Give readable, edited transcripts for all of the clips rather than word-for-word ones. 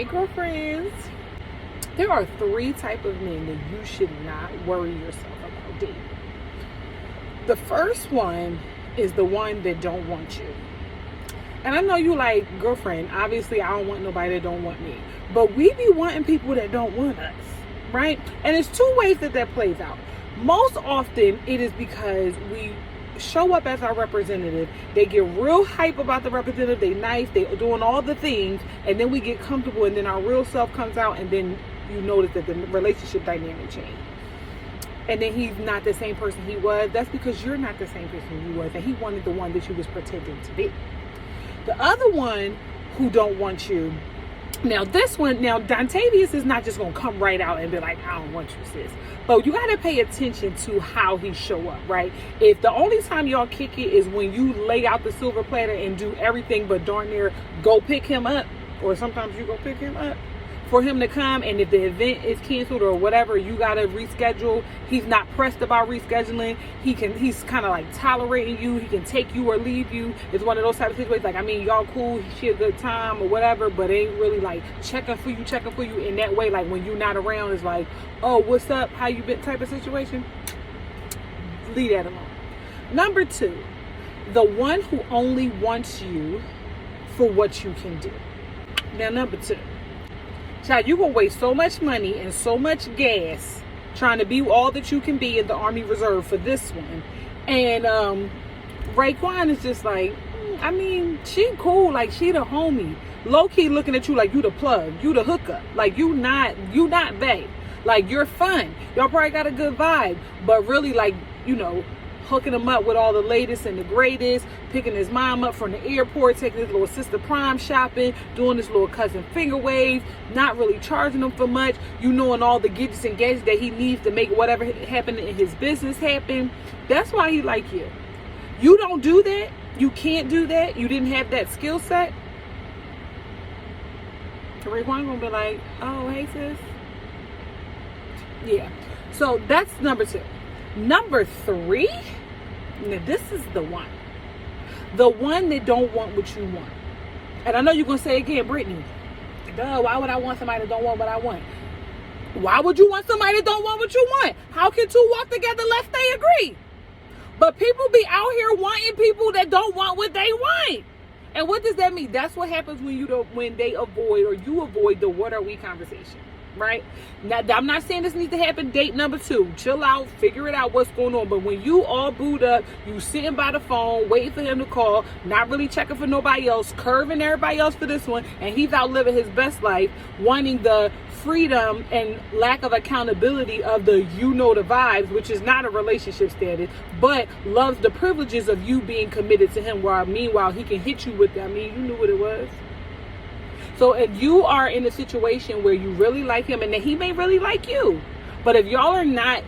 Hey girlfriends, there are 3 types of men that you should not worry yourself about dating. The first one is the one that don't want you. And I know you like, girlfriend, obviously I don't want nobody that don't want me. But we be wanting people that don't want us, right? And there's 2 ways that plays out. Most often it is because we show up as our representative. They get real hype about the representative. They nice. They doing all the things. And then we get comfortable and then our real self comes out and then you notice that the relationship dynamic changed. And then he's not the same person he was. That's because you're not the same person you was. And he wanted the one that you was pretending to be. The other one who don't want you. Now Dontavius is not just going to come right out and be like, I don't want you, sis. But you got to pay attention to how he show up, right? If the only time y'all kick it is when you lay out the silver platter and do everything but darn near go pick him up, or sometimes you go pick him up for him to come, and if the event is canceled or whatever, you got to reschedule. He's not pressed about rescheduling. He's kind of like tolerating you. He can take you or leave you. It's one of those type of situations. Like, I mean, y'all cool, she a good time or whatever, but ain't really like checking for you in that way. Like when you're not around, it's like, oh, what's up? How you been? Type of situation. Leave that alone. Number 2, the one who only wants you for what you can do. Now, number 2. Child, you gonna waste so much money and so much gas trying to be all that you can be in the Army Reserve for this one. And Raekwon is just like, I mean, she cool, like she the homie. Low key looking at you like you the plug, you the hookup. Like you not bae. Like you're fun. Y'all probably got a good vibe, but really like, you know, hooking him up with all the latest and the greatest, picking his mom up from the airport, taking his little sister prom shopping, doing this little cousin finger wave, not really charging him for much, you knowing all the gadgets and gadgets that he needs to make whatever happen in his business happen. That's why he like you. You don't do that. You can't do that. You didn't have that skill set. Raekwon gonna be like, oh, hey sis. Yeah. So that's number 2. Number 3, now this is the one that don't want what you want. And I know you're gonna say again, Brittany, duh, why would I want somebody that don't want what I want? Why would you want somebody that don't want what you want? How can 2 walk together lest they agree? But people be out here wanting people that don't want what they want. And what does that mean? That's what happens when they avoid, or you avoid, the what are we conversation. Right now, I'm not saying this needs to happen date number 2. Chill out, figure it out what's going on. But when you all booed up, you sitting by the phone waiting for him to call, not really checking for nobody else, curving everybody else for this one, and he's out living his best life, wanting the freedom and lack of accountability of the the vibes, which is not a relationship standard, but loves the privileges of you being committed to him, while meanwhile he can hit you with that. I mean, you knew what it was. So if you are in a situation where you really like him and that he may really like you, but if y'all are not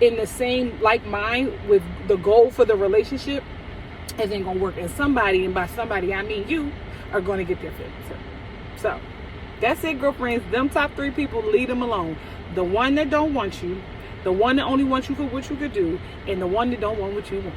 in the same like mind with the goal for the relationship, it ain't gonna work. And somebody, and by somebody I mean you, are gonna get their feelings hurt. So that's it, girlfriends. Them top 3 people, leave them alone. The one that don't want you, the one that only wants you for what you could do, and the one that don't want what you want.